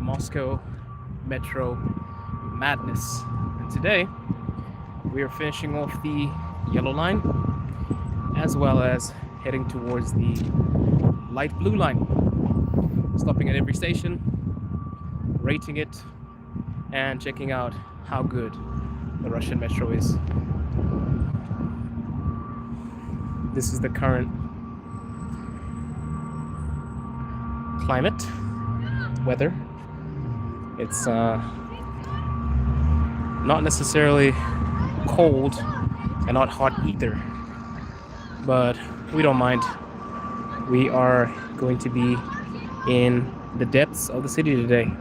Moscow Metro madness. And today we are finishing off the yellow line as well as heading towards the light blue line. Stopping at every station, rating it, and checking out how good the Russian metro is. This is the current climate, weather. It's not necessarily cold and not hot either, but we don't mind. We are going to be in the depths of the city today,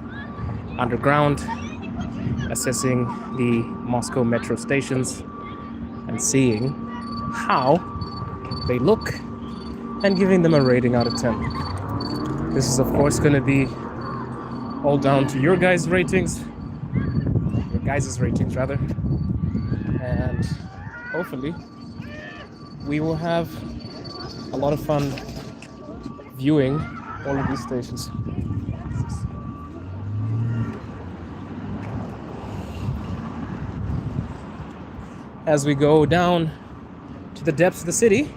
underground, assessing the Moscow metro stations and seeing how they look and giving them a rating out of 10. This is of course going to be all down to your guys' ratings, and hopefully we will have a lot of fun viewing all of these stations. As we go down to the depths of the city,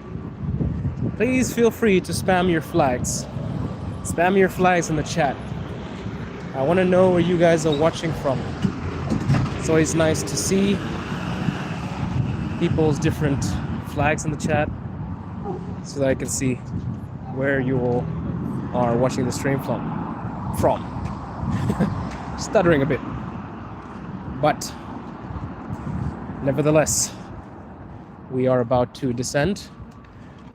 please feel free to spam your flags. Spam your flags in the chat. I want to know where you guys are watching from. It's always nice to see people's different flags in the chat so that I can see where you all are watching the stream from. Stuttering a bit. But nevertheless, we are about to descend.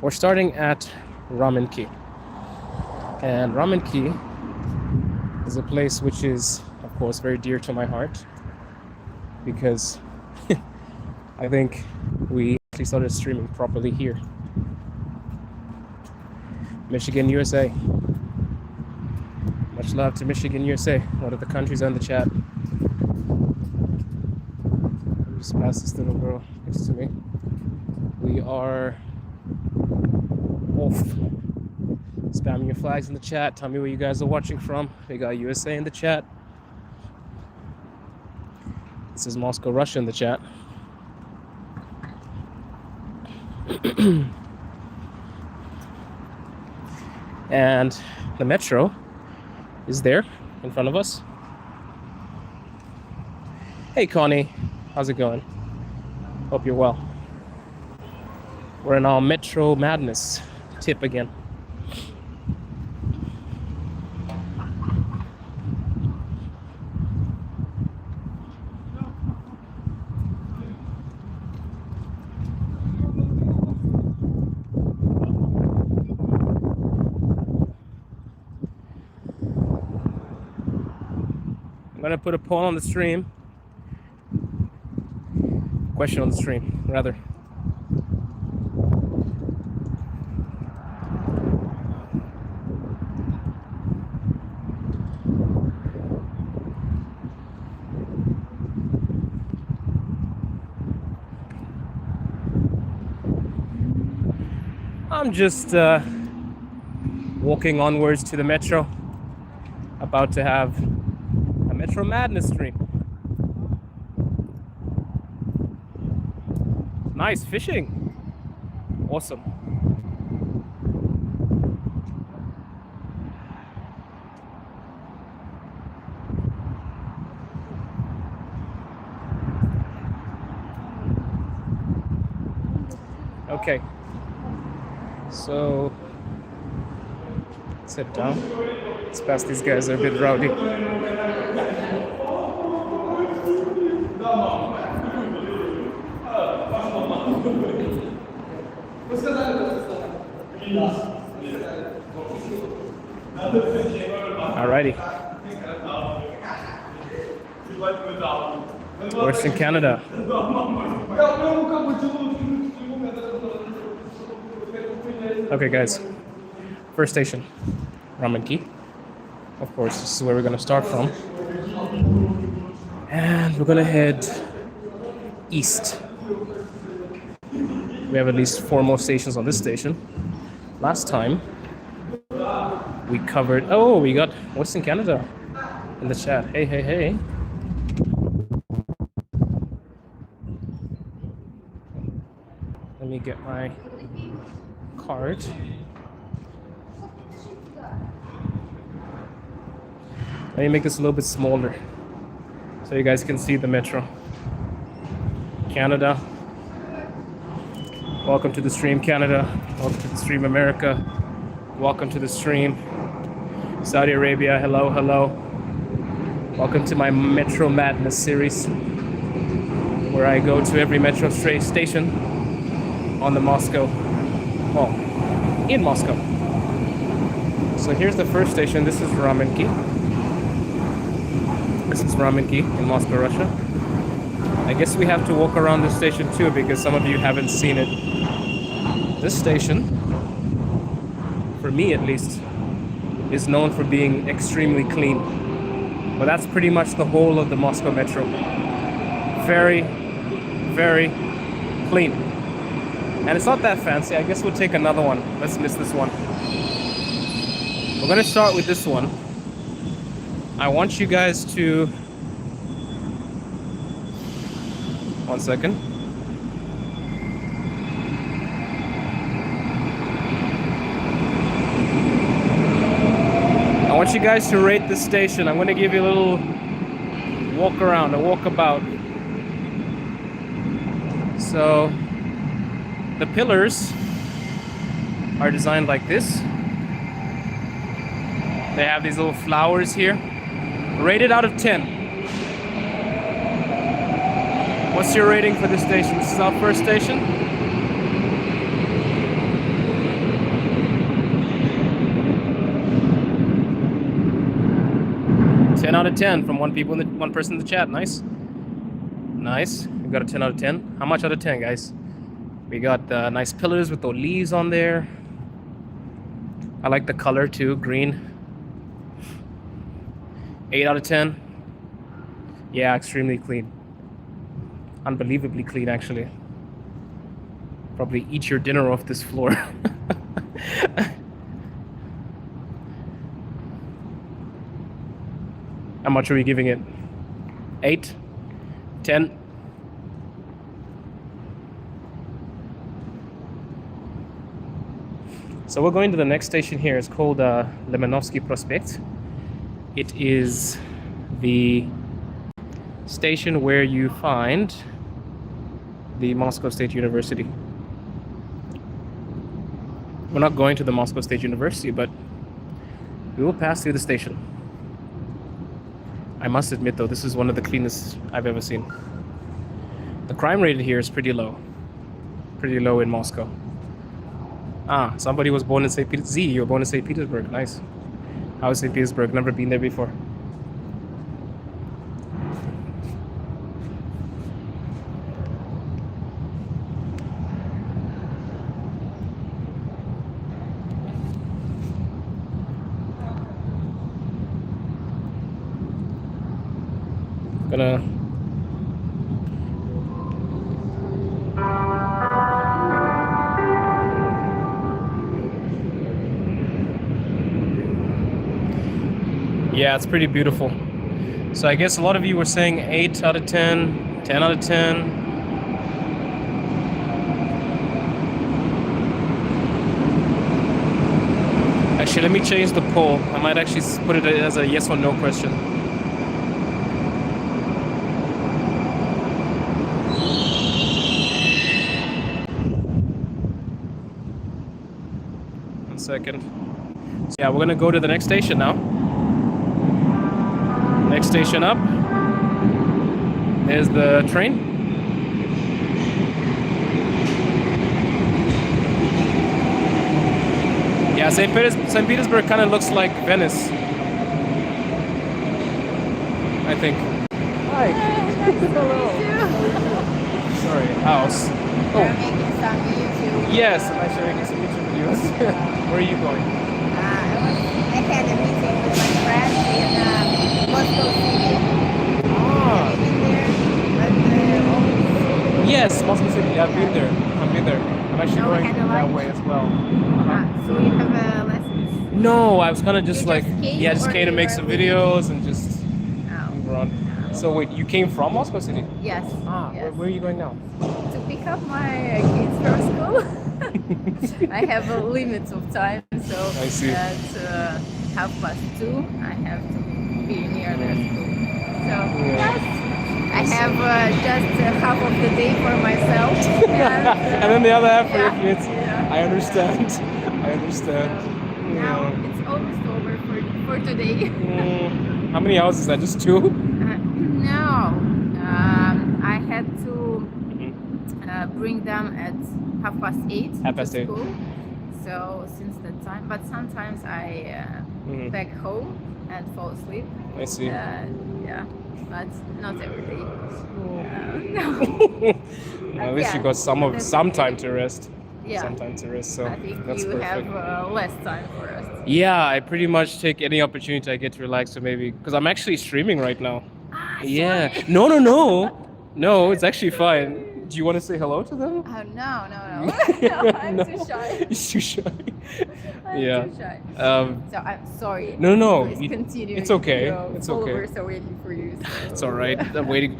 We're starting at Rameni. And Rameni is a place which is, of course, very dear to my heart because I think we actually started streaming properly here. Michigan, USA. Much love to Michigan, USA. One of the countries on the chat. Just past this little girl next to me. We are off. Spam your flags in the chat. Tell me where you guys are watching from. We got USA in the chat. This is Moscow, Russia in the chat. And the metro is there in front of us. Hey Connie, how's it going? Hope you're well. We're in our metro madness tip again. I'm gonna put a poll on the stream. Question on the stream, rather. I'm just walking onwards to the metro. About to have a Metro Madness stream. Nice fishing. Awesome. Okay. So let's head down. Let's pass, these guys are a bit rowdy. Alrighty. Western Canada. Okay, guys. First station, Rameni. Of course, this is where we're going to start from. And we're going to head east. We have at least 4 more stations on this station. Last time, we covered... Oh, we got Western Canada in the chat. Hey, hey, hey. Let me get my card. Let me make this a little bit smaller so you guys can see the metro. Canada. Welcome to the stream, Canada. Welcome to the stream, America. Welcome to the stream, Saudi Arabia. Hello, hello. Welcome to my Metro Madness series, where I go to every metro station on the Moscow, well, in Moscow. So here's the first station. This is Rameni. This is Rameni in Moscow, Russia. I guess we have to walk around this station too because some of you haven't seen it. This station, for me at least, is known for being extremely clean. But that's pretty much the whole of the Moscow Metro. Very, very clean. And it's not that fancy. I guess we'll take another one. Let's miss this one. We're gonna start with this one. I want you guys to... One second. I want you guys to rate this station. I'm going to give you a little walk around, a walkabout. So the pillars are designed like this. They have these little flowers here. Rated out of 10. What's your rating for this station? This is our first station. Ten out of 10 from one person in the chat. Nice. Nice. We got a 10 out of 10. How much out of 10, guys? We got nice pillars with the leaves on there. I like the color too, green. 8 out of 10. Yeah, extremely clean. Unbelievably clean, actually. Probably eat your dinner off this floor. How much are we giving it? 8? 10? So we're going to the next station here. It's called Lomonosovsky Prospect. It is the station where you find the Moscow State University. We're not going to the Moscow State University, but we will pass through the station. I must admit though, this is one of the cleanest I've ever seen. The crime rate here is pretty low. Pretty low in Moscow. Ah, somebody was born in St. Petersburg. Z, you were born in St. Petersburg. Nice. How is St. Petersburg? Never been there before. Gonna yeah, it's pretty beautiful. So I guess a lot of you were saying 8 out of 10, 10 out of 10. Actually, let me change the poll. I might actually put it as a yes or no question. Second. So yeah, we're gonna go to the next station now. Next station up is the train. Yeah, St. Petersburg kind of looks like Venice, I think. Hi. Hello. Sorry, house. Oh. Yes, I'm actually making some YouTube videos. Where are you going? I had a meeting with my friends in Moscow City. Ah. Have you been there? Yes, Moscow City. Yeah, I've been there. I'm actually going that way as well. So you have lessons? No, I was kind of just like, just came, yeah, just came to make some videos and just around. So wait, you came from Moscow City? Yes. Ah, Yes. where are you going now? To pick up my kids from school. I have a limit of time, so I see. at 2:30 I have to be near their school. So yes, I have just half of the day for myself, And then the other half for your yeah, kids. yeah. I understand. I understand. Now Yeah. it's almost over for today. How many hours is that? Just two? No, I had to bring them at 8:30 8:30. to school. So since that time, but sometimes I back home and fall asleep. I see. Yeah, but not every day. No. Well, at least yeah, you got some time to rest. Yeah. Some time to rest. So I think that's you perfect. have less time for us. Yeah, I pretty much take any opportunity I get to relax. So maybe because I'm actually streaming right now. Yeah. Sorry. No, it's actually fine. Do you want to say hello to them? No. No, I'm No. too shy. You're too shy. I'm Yeah. too shy. Um, So I'm sorry. No. Please continue. It's okay. Your It's okay. followers are waiting for you. So It's all right. I'm waiting.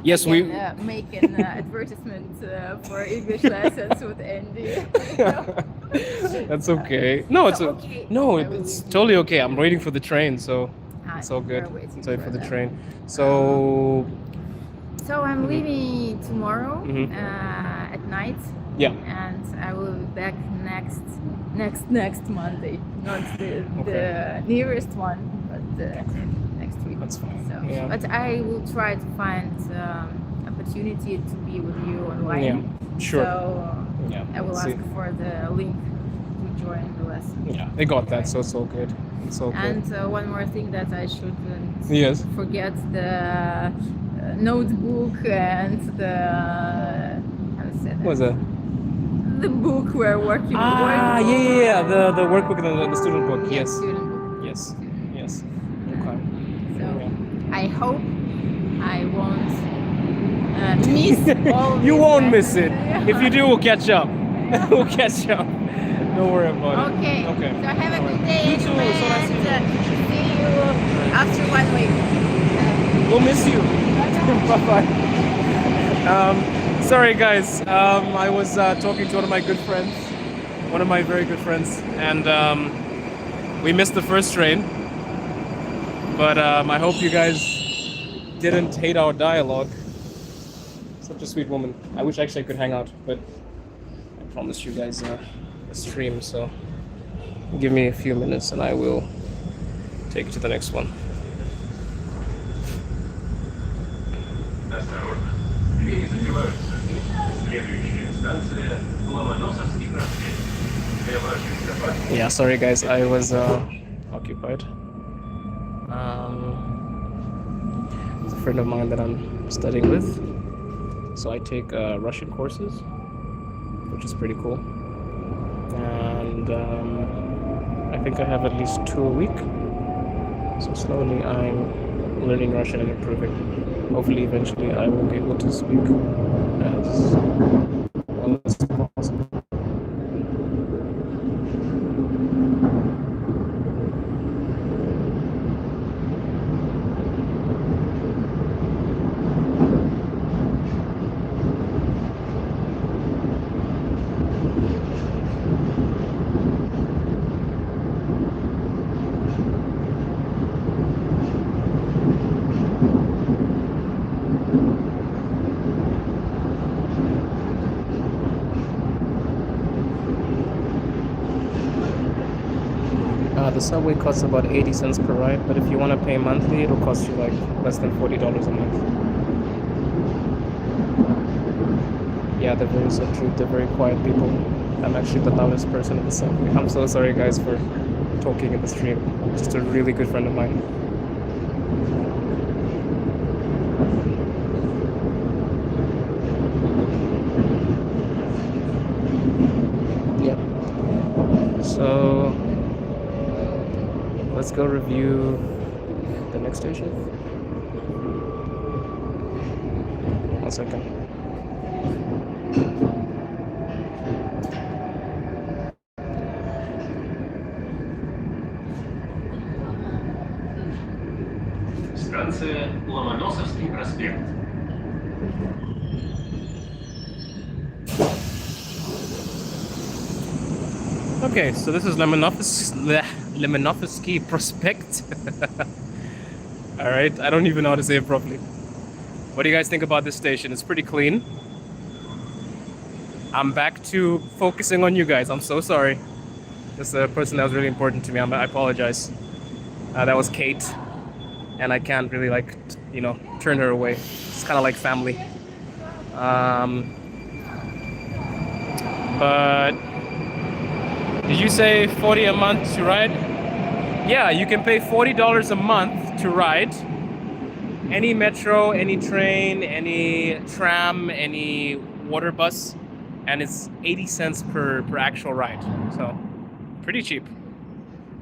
Yes, I we. can, make an advertisement for English lessons with Andy. That's okay. No, it's okay. no, I will it's leave totally okay. I'm waiting for the train, so it's all good. you're waiting It's waiting for for the them. train. So So I'm leaving tomorrow Mhm. at night, yeah, and I will be back next Monday, not the nearest one, but next week. That's fine. So, Yeah. but I will try to find opportunity to be with you online. Yeah, sure. So Yeah, I will let's ask see. for the link to join the lesson. Yeah, they got that, so it's all good. It's all good. And one more thing that I shouldn't Yes. forget, the notebook and the how to say that? What was that? The book we're working Ah, with. yeah. The workbook and the student book. Yeah, Yes. student book. Yes. Yes. Okay. So Yeah. I hope I won't miss all. You these won't miss lessons. it. If you do, we'll catch up. We'll catch up. Don't worry about it. Okay. Okay. So have a All good right. day. You too. So nice to meet you. And see you after 1 week. We'll miss you. Bye-bye. Sorry, guys. I was talking to one of my good friends, one of my very good friends, and we missed the first train. But I hope you guys didn't hate our dialogue. Such a sweet woman. I wish actually I could hang out, but I promised you guys a stream, so give me a few minutes and I will take you to the next one. Осторожно. Двери закрываются. Следующая станция Ломоносовский проспект. Для вашей безопасности. Yeah, sorry guys, I was occupied. It's a friend of mine that I'm studying with, so I take Russian courses, which is pretty cool. And I think I have at least 2 a week. So slowly I'm learning Russian and improving. Hopefully eventually I will be able to speak as well as possible. The subway costs about 80 cents per ride, but if you want to pay monthly, it'll cost you like less than $40 a month. Yeah, they're very subdued, they're very quiet people. I'm actually the loudest person in the subway. I'm so sorry guys for talking in the stream. Just a really good friend of mine. Yeah. So let's go review the next station. 1 second. Станция станция Ломоносовский проспект. Okay, so this is Lomonosovsky Prospect. All right, I don't even know how to say it properly. What do you guys think about this station? It's pretty clean. I'm back to focusing on you guys. I'm so sorry. This is a person that was really important to me. I apologize. That was Kate, and I can't really turn her away. It's kind of like family. But did you say 40 a month to ride? Yeah, you can pay $40 a month to ride any metro, any train, any tram, any water bus, and it's 80 cents per actual ride. So pretty cheap.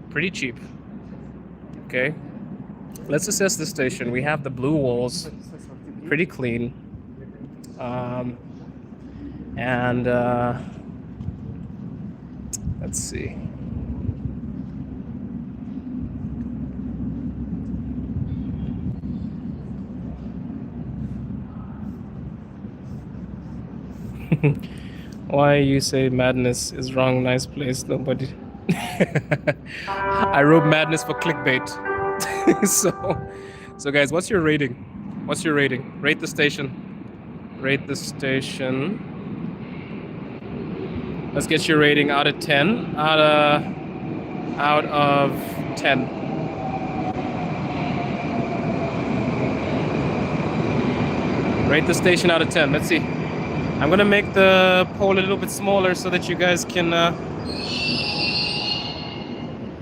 Pretty cheap. Okay. Let's assess the station. We have the blue walls, pretty clean. And let's see. Why you say madness is wrong? Nice place. Nobody. I wrote madness for clickbait. So guys, what's your rating? What's your rating? Rate the station. Rate the station. Let's get your rating out of 10. Out of 10. Rate the station out of 10. Let's see. I'm gonna make the poll a little bit smaller so that you guys can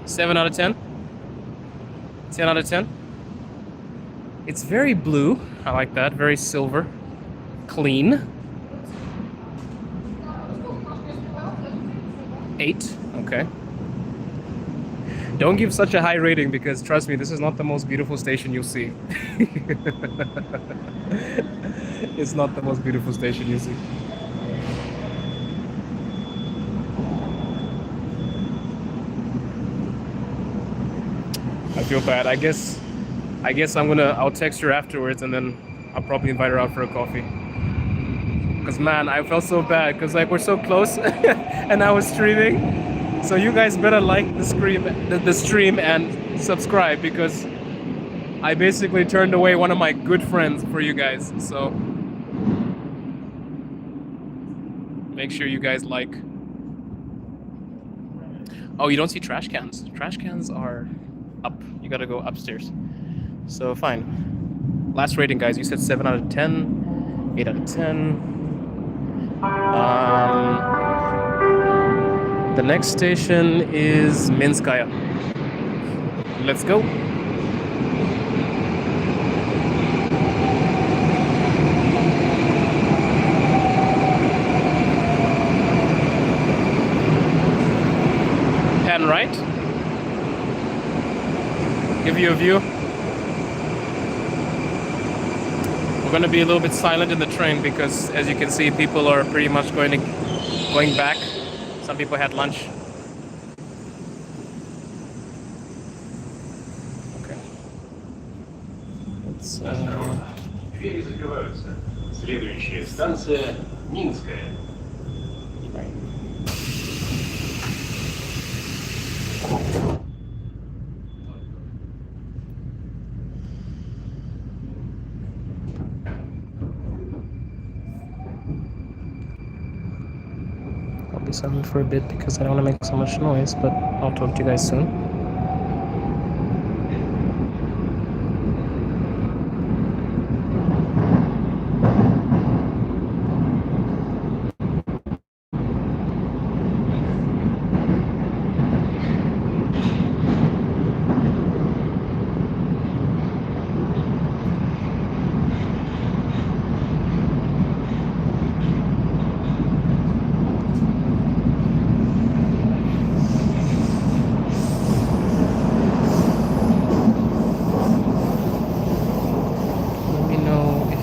7 out of 10. 10 out of 10. It's very blue. I like that. Very silver. Clean. 8. Okay. Don't give such a high rating because trust me, this is not the most beautiful station you'll see. It's not the most beautiful station you'll see. I feel bad. I guess I'll text her afterwards and then I'll probably invite her out for a coffee. Cause man, I felt so bad because we're so close and I was streaming. So you guys better like the stream and subscribe because I basically turned away one of my good friends for you guys. So make sure you guys like. Oh, you don't see trash cans. Trash cans are up. You gotta go upstairs. So fine. Last rating, guys. You said 7 out of 10, 8 out of 10. The next station is Minskaya. Let's go. Pan right. Give you a view. We're going to be a little bit silent in the train because, as you can see, people are pretty much going back. Some people had lunch. Okay. Двери закрываются. Следующая станция Минская. Right. I'll be silent for a bit because I don't want to make so much noise, but I'll talk to you guys soon.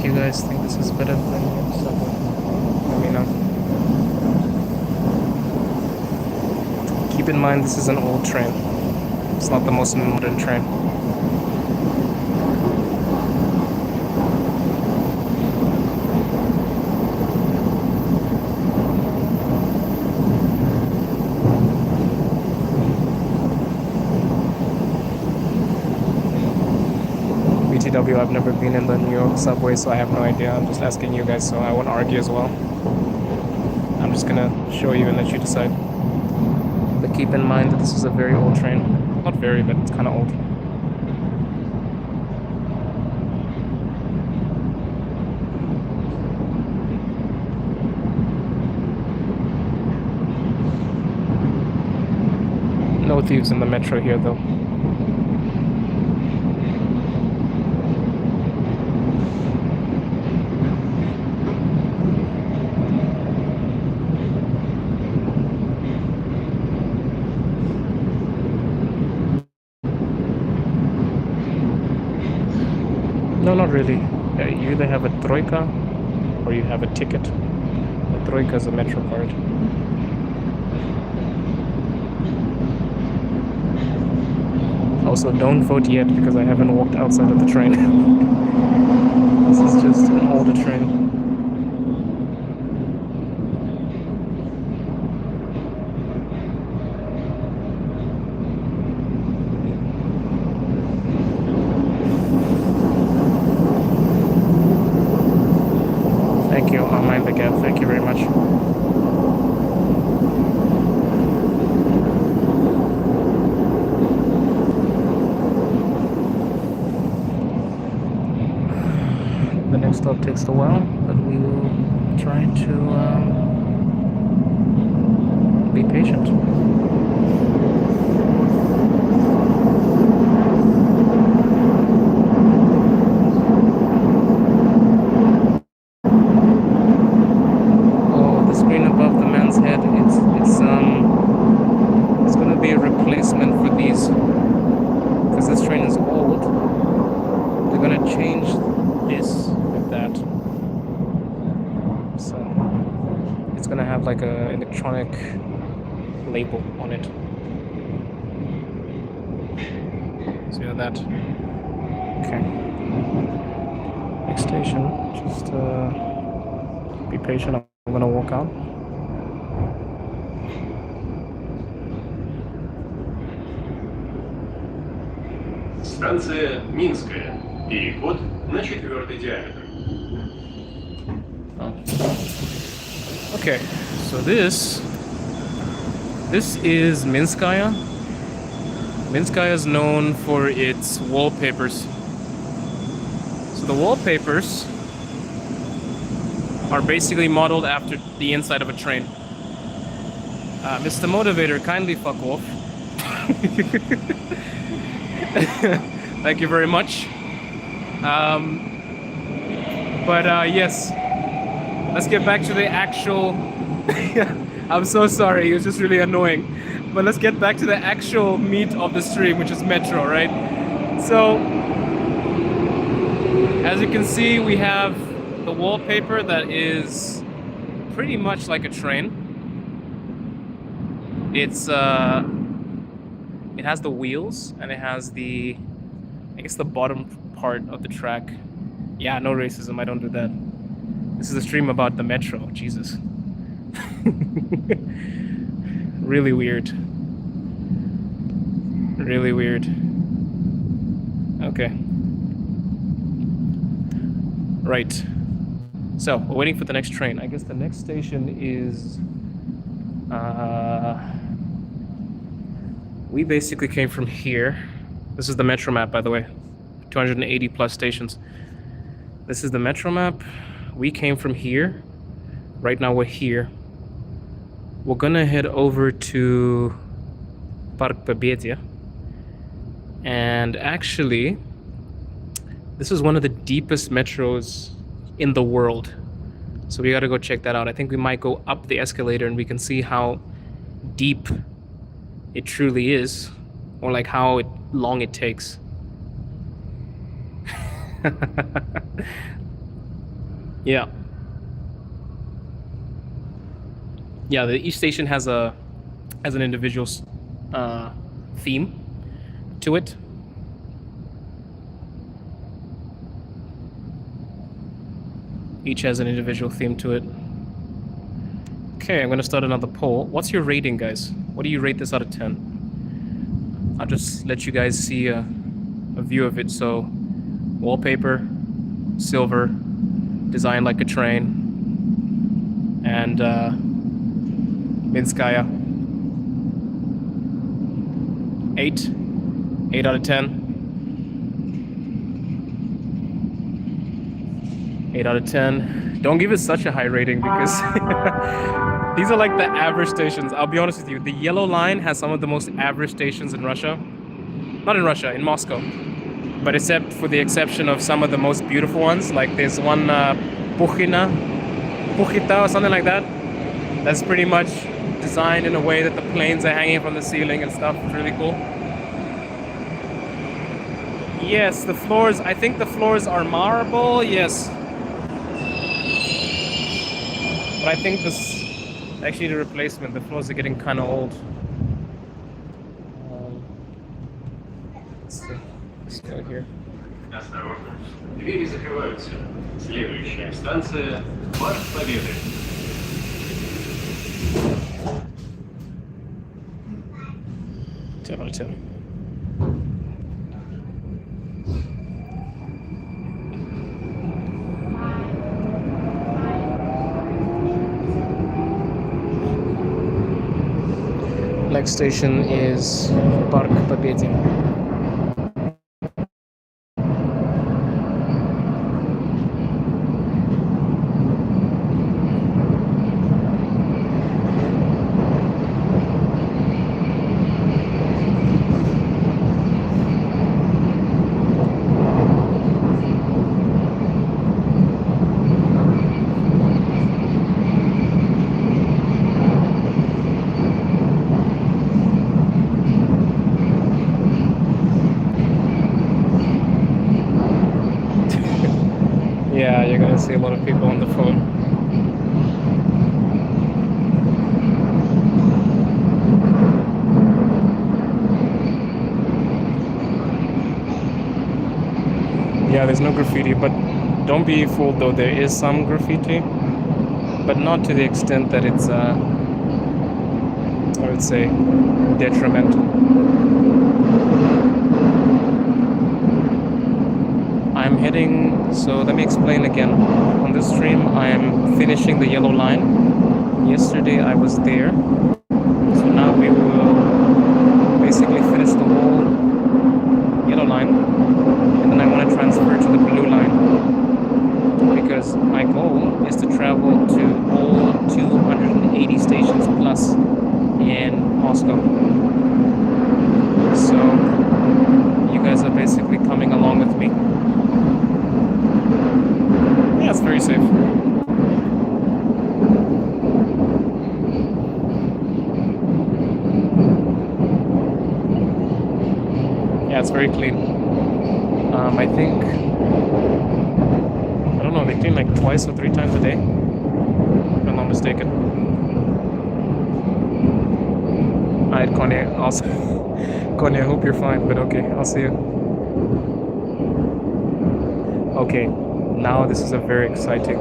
Guys think this is better than your subway? Let me know. Keep in mind this is an old train. It's not the most modern train. RTW. I've never been in the New York subway, so I have no idea. I'm just asking you guys, so I won't argue as well. I'm just gonna show you and let you decide. But keep in mind that this is a very old train. Not very, but it's kind of old. No thieves in the metro here, though. No, not really. You either have a troika or you have a ticket. The troika is a metro card. Also, don't vote yet because I haven't walked outside of the train. This is just an older train. Thank you. I'll mind the gap. Thank you very much. The next stop takes a while, but we will try to be patient. Oh, the screen above the man's head, it's gonna be a replacement for these, because this train is old. They're gonna change this with that, so it's gonna have like a electronic label on it. See that? Okay. Next station. Just be patient. I'm gonna walk out. Станция Минская. Переход на 4-й диаметр. Oh. Okay, so this is Minskaya. Minskaya is known for its wallpapers. So the wallpapers are basically modeled after the inside of a train. Mr. Motivator, kindly fuck off. Thank you very much. Yes, let's get back to the actual. I'm so sorry, it was just really annoying. But let's get back to the actual meat of the stream, which is metro, right? So, as you can see, we have the wallpaper that is pretty much like a train. It has the wheels and it has the, I guess, the bottom part of the track. Yeah, no racism, I don't do that. This is a stream about the metro, Jesus. Really weird. Really weird. Okay. Right. So, we're waiting for the next train. I guess the next station is... we basically came from here. This is the metro map, by the way. 280 plus stations. This is the metro map. We came from here. Right now we're here. We're gonna head over to Park Победы. And actually, this is one of the deepest metros in the world. So we gotta go check that out. I think we might go up the escalator and we can see how deep it truly is, or like how long it takes. Yeah. Yeah, each station has an individual theme to it. Each has an individual theme to it. Okay, I'm gonna start another poll. What's your rating, guys? What do you rate this out of 10? I'll just let you guys see a view of it. So Wallpaper, silver, designed like a train, and Minskaya. 8 out of 10. 8 out of 10. Don't give it such a high rating because these are like the average stations. I'll be honest with you. The yellow line has some of the most average stations in Russia. Not in Russia, in Moscow. But except for the exception of some of the most beautiful ones. Like there's one Pukhita or something like that. That's pretty much designed in a way that the planes are hanging from the ceiling and stuff. It's really cool. Yes, the floors, I think the floors are marble, yes. But I think this, actually the replacement, the floors are getting kind of old. Let's see, let's go here. Осторожно, двери закрываются. Следующая станция – Парк Победы. Ten out of 10. Next station is Park Победы. Yeah, you're gonna see a lot of people on the phone. Yeah, there's no graffiti, but don't be fooled though, there is some graffiti, but not to the extent that it's, I would say, detrimental. I'm heading, so let me explain again. On this stream, I'm finishing the yellow line. Yesterday I was there, so now we will basically finish the whole yellow line, and then I want to transfer to the blue line, because my goal is to travel to all 280 stations plus in Moscow. So you guys are basically coming along with me. Yeah, it's very safe. Yeah, it's very clean. I think, I don't know, they clean like twice or 3 times a day, if I'm not mistaken. Alright, Konya, Konya, I hope you're fine, but okay, I'll see you. Okay, now this is a very exciting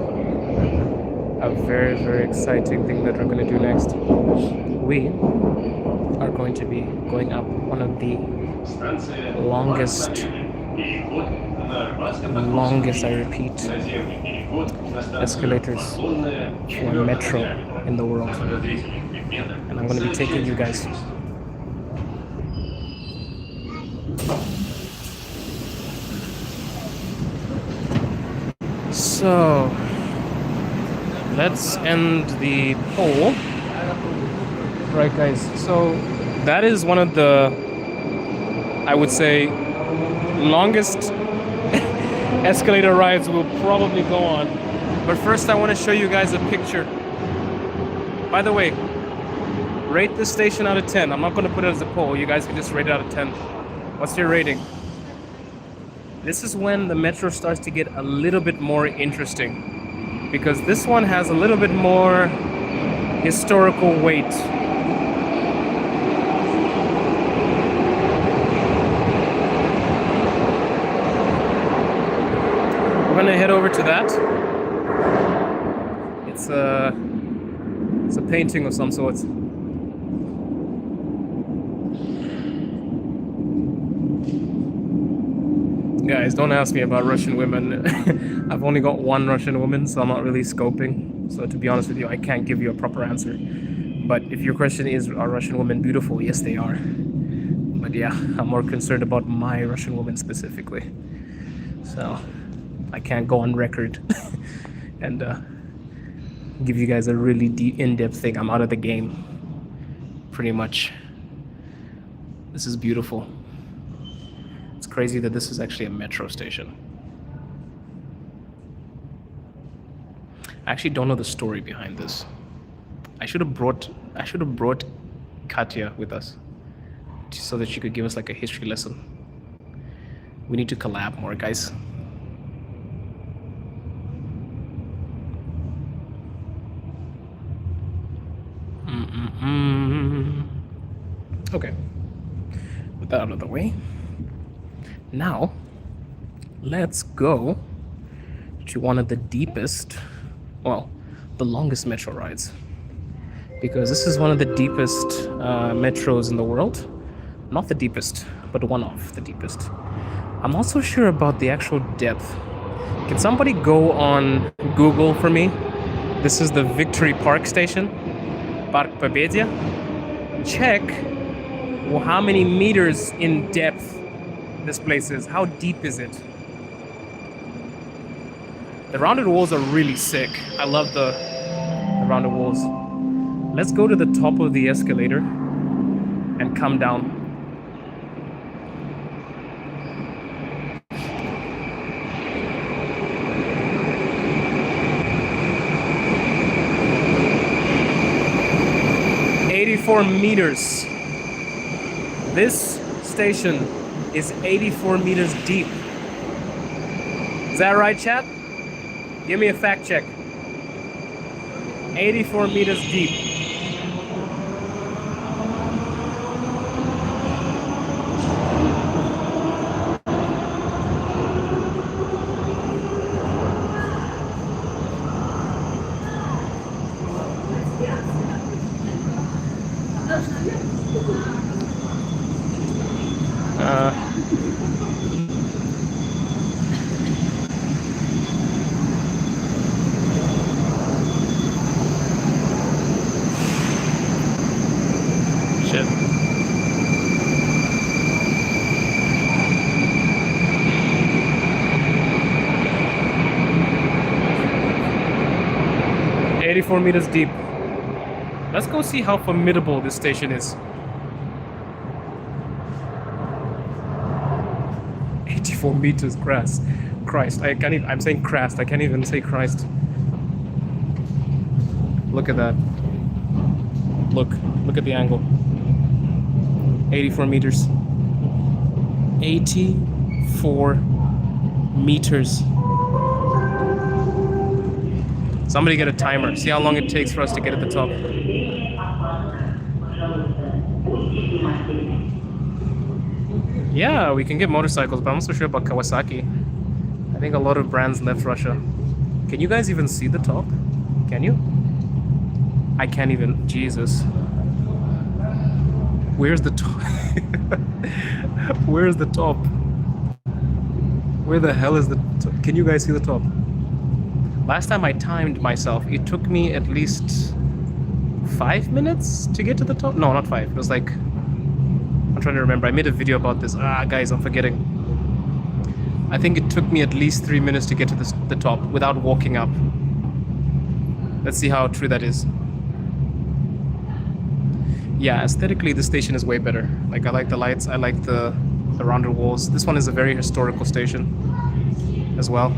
thing that we're going to do next. We are going to be going up one of the longest, I repeat, escalators for metro in the world. And I'm going to be taking you guys. So let's end the poll. Right, guys, so that is one of the, I would say, longest escalator rides we'll probably go on. But first I want to show you guys a picture. By the way, rate this station out of 10. I'm not going to put it as a poll. You guys can just rate it out of 10. What's your rating? This is when the metro starts to get a little bit more interesting, because this one has a little bit more historical weight. We're gonna head over to that. It's a painting of some sort. Guys, don't ask me about Russian women. I've only got one Russian woman, so I'm not really scoping. So to be honest with you, I can't give you a proper answer. But if your question is, are Russian women beautiful? Yes, they are. But yeah, I'm more concerned about my Russian woman specifically. So I can't go on record and give you guys a really deep, in-depth thing. I'm out of the game, pretty much. This is beautiful. It's crazy that this is actually a metro station. I actually don't know the story behind this. I should have brought Katya with us so that she could give us like a history lesson. We need to collab more, guys. Okay. With that out of the way. Now, let's go to one of the deepest, well, the longest metro rides. Because this is one of the deepest metros in the world. Not the deepest, but one of the deepest. I'm also sure about the actual depth. Can somebody go on Google for me? This is the Victory Park station, Park Pobedya. Check how many meters in depth this place is. How deep is it? The rounded walls are really sick. I love the rounded walls. Let's go to the top of the escalator and come down. $84 meters. This station is 84 meters deep. Is that right, chat? Give me a fact check. 84 meters deep. Shit. $84 meters deep. Let's go see how formidable this station is. 84 meters, Christ. I can't even, I'm saying Christ, I can't even say Christ. Look at that. Look at the angle. 84 meters. 84 meters. Somebody get a timer. See how long it takes for us to get at the top. Yeah, we can get motorcycles, but I'm not so sure about Kawasaki. I think a lot of brands left Russia. Can you guys even see the top? Can you? I can't even. Jesus. Where's the top? Where's the top? Where the hell is the top? Can you guys see the top? Last time I timed myself, it took me at least 5 minutes to get to the top. No, not 5. It was like, I'm trying to remember. I made a video about this. Guys, I'm forgetting. I think it took me at least 3 minutes to get to the top without walking up. Let's see how true that is. Yeah, aesthetically, this station is way better. Like, I like the lights. I like the rounded walls. This one is a very historical station as well,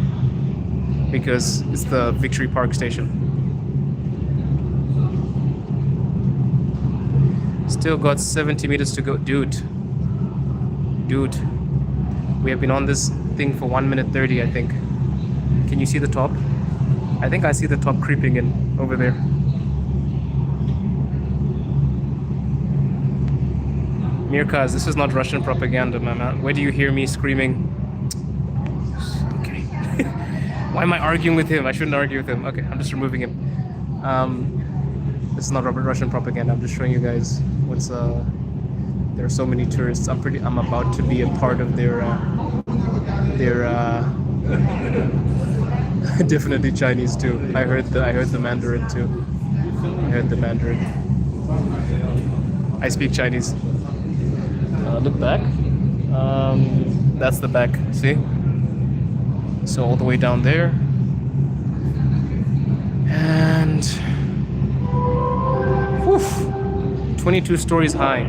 because it's the Victory Park station. Still got 70 meters to go. Dude, we have been on this thing for 1 minute 30, I think. Can you see the top? I think I see the top creeping in over there. Mirkaz, this is not Russian propaganda, my man. Where do you hear me screaming? Okay. Why am I arguing with him? I shouldn't argue with him. Okay, I'm just removing him. This is not Russian propaganda. I'm just showing you guys what's there are so many tourists. I'm about to be a part of their They're definitely Chinese too. I heard the Mandarin too. I heard the Mandarin. I speak Chinese. Look back. That's the back. See? So all the way down there. And 22 stories high.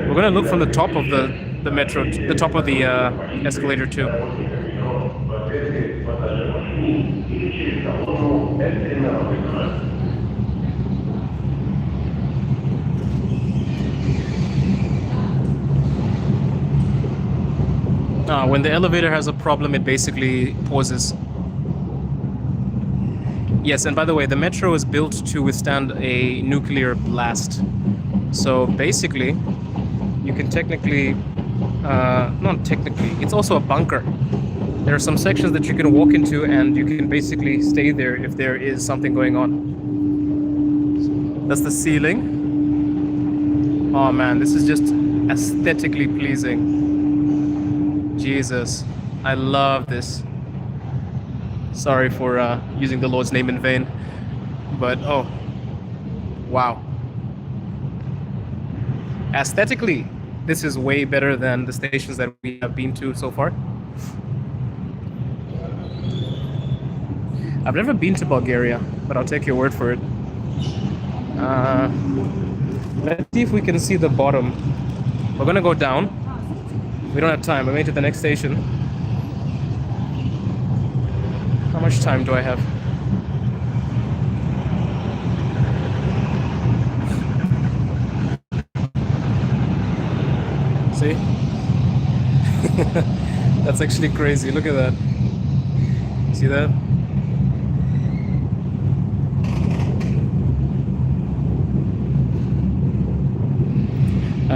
We're gonna look from the top of the metro, the top of the escalator too. When the elevator has a problem, it basically pauses. Yes, and by the way, the metro is built to withstand a nuclear blast. So basically, you can technically, not technically, it's also a bunker. There are some sections that you can walk into and you can basically stay there if there is something going on. That's the ceiling. Oh man, this is just aesthetically pleasing. Jesus, I love this. Sorry for using the Lord's name in vain, but oh, wow. Aesthetically, this is way better than the stations that we have been to so far. I've never been to Bulgaria, but I'll take your word for it. Let's see if we can see the bottom. We're gonna go down. We don't have time. We're going to the next station. How much time do I have? See? That's actually crazy. Look at that. See that?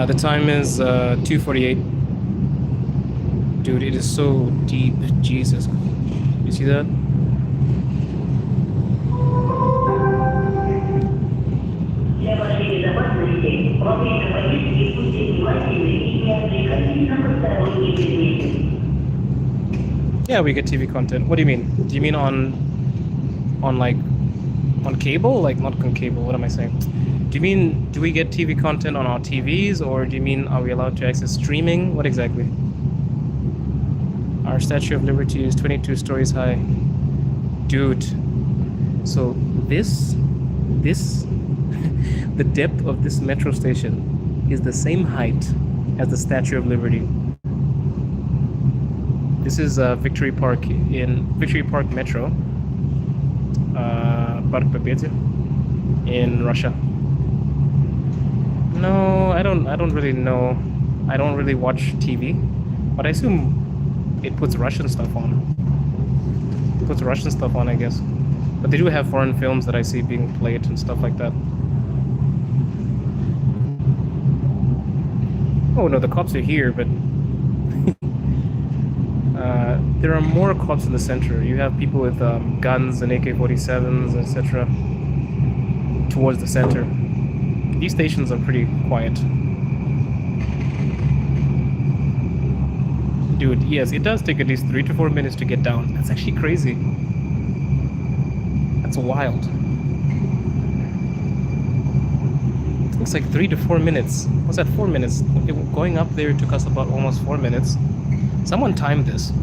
The time is 2:48. Dude, it is so deep. Jesus. You see that? Yeah, we get TV content. What do you mean? Do you mean on like on cable? Like not on cable. What am I saying? Do you mean do we get TV content on our TVs, or do you mean are we allowed to access streaming? What exactly? Our Statue of Liberty is 22 stories high. Dude. So this the depth of this metro station is the same height as the Statue of Liberty. This is Victory Park Metro, Park Победы in Russia. No, I don't really know. I don't really watch TV, but I assume it puts Russian stuff on. It puts Russian stuff on, I guess. But they do have foreign films that I see being played and stuff like that. Oh no, the cops are here, but there are more cops in the center. You have people with guns and AK-47s, etc. towards the center. These stations are pretty quiet. Dude, yes, it does take at least 3 to 4 minutes to get down. That's actually crazy. That's wild. It's like 3 to 4 minutes. What's that, 4 minutes? Going up there took us about almost 4 minutes. Someone timed this.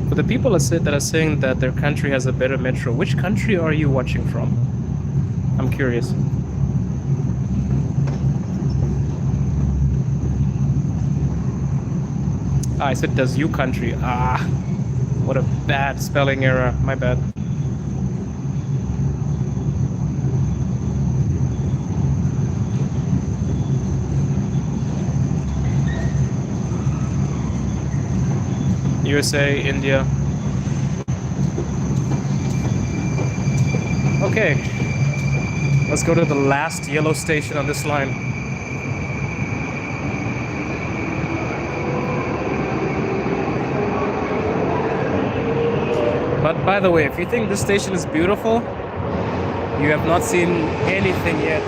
For the people that are saying that their country has a better metro, which country are you watching from? I'm curious. I said, does you country? What a bad spelling error. My bad. USA, India. Okay. Let's go to the last yellow station on this line. But by the way, if you think this station is beautiful, You have not seen anything yet.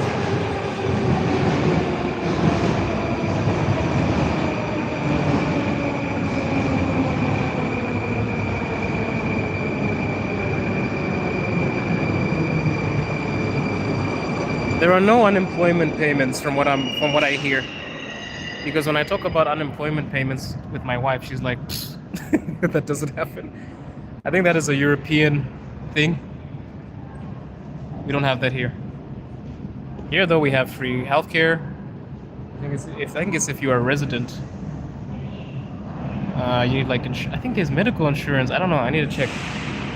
There are no unemployment payments from what I hear. Because when I talk about unemployment payments with my wife, she's like, that doesn't happen. I think that is a European thing. We don't have that here. Here, though, we have free healthcare. I think it's if you are a resident. You need like I think there's medical insurance. I don't know. I need to check.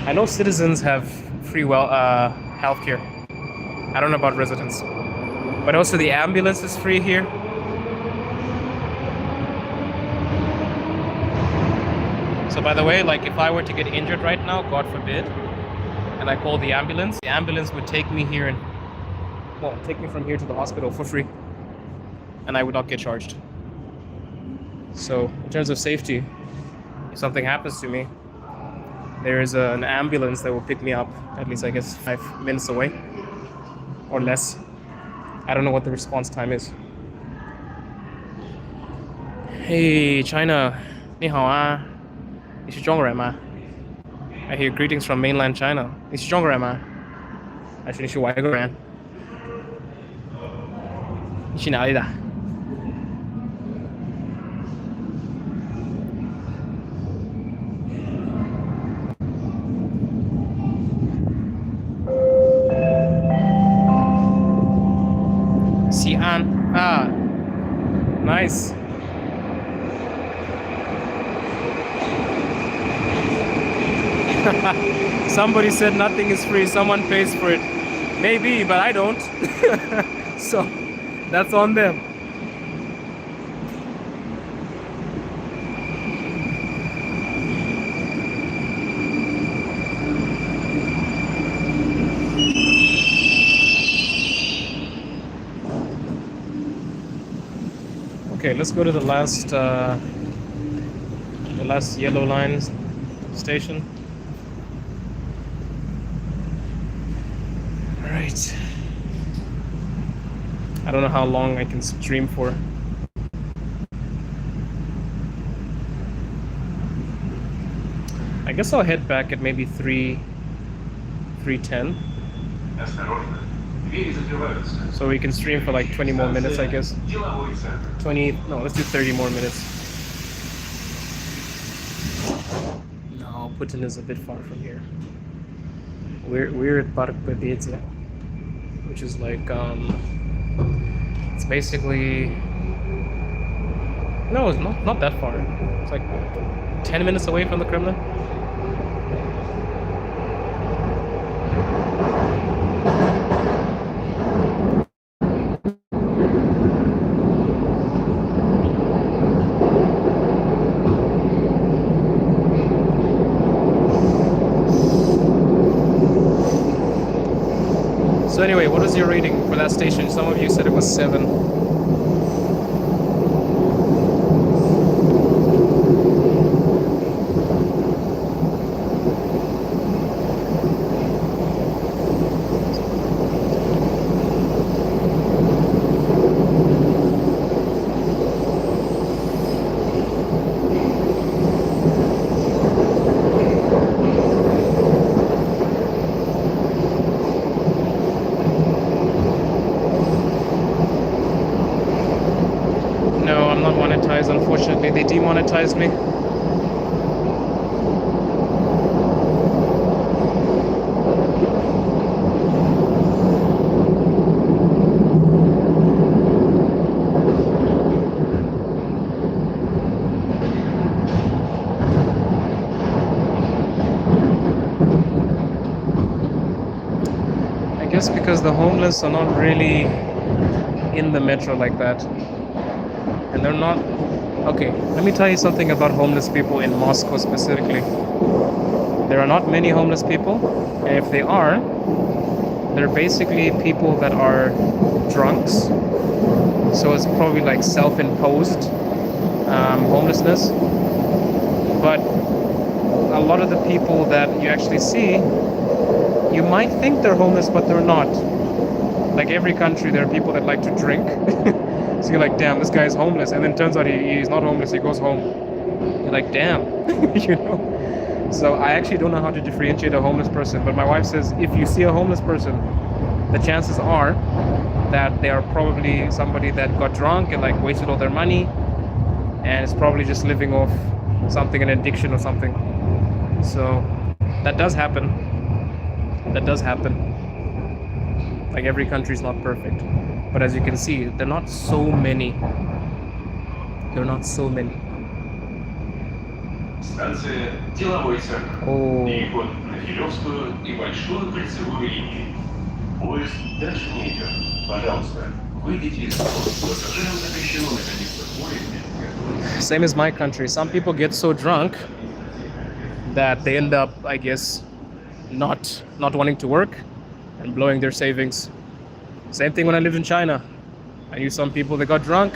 I know citizens have free healthcare. I don't know about residents. But also the ambulance is free here. So by the way, like if I were to get injured right now, God forbid, and I call the ambulance would take me here and, well, take me from here to the hospital for free. And I would not get charged. So in terms of safety, if something happens to me, there is an ambulance that will pick me up, at least I guess 5 minutes away or less. I don't know what the response time is. Hey, China. 你好啊. 你是中国人吗? I hear greetings from mainland China. 你是中国人吗? 还是你是外国人? 你是哪里的? Xi'an. Ah, nice. Somebody said nothing is free, someone pays for it. Maybe, but I don't. So that's on them. Okay, let's go to the last yellow line station. All right. I don't know how long I can stream for. I guess I'll head back at maybe 3:10. So we can stream for like 20 more minutes, I guess. 20, no, let's do 30 more minutes. No, Putin is a bit far from here. We're at Park Победы, which is like, it's basically, no, it's not that far. It's like 10 minutes away from the Kremlin. So anyway, what was your rating for that station? Some of you said it was 7. Unfortunately, they demonetized me. I guess because the homeless are not really in the metro like that. And they're not. Okay, let me tell you something about homeless people in Moscow specifically. There are not many homeless people, and if they are, they're basically people that are drunks. So it's probably like self-imposed homelessness. But a lot of the people that you actually see you might think they're homeless, but they're not. Like every country, there are people that like to drink. So you're like, damn, this guy's homeless, and then turns out he's not homeless. He goes home. You're like, damn, you know. So I actually don't know how to differentiate a homeless person, but my wife says if you see a homeless person, the chances are that they are probably somebody that got drunk and like wasted all their money, and is probably just living off something, an addiction or something. So that does happen. That does happen. Like every country is not perfect, but as you can see, they're not so many. They're not so many. Станция «Деловой центр». О. Переход на Филевскую и Большую кольцевую линии. Поезд дальше не идет. Пожалуйста, выйдите из вагона. Пассажирам запрещено находиться в поезде. Same as my country. Some people get so drunk that they end up, I guess, not wanting to work and blowing their savings. Same thing when I lived in China. I knew some people that got drunk,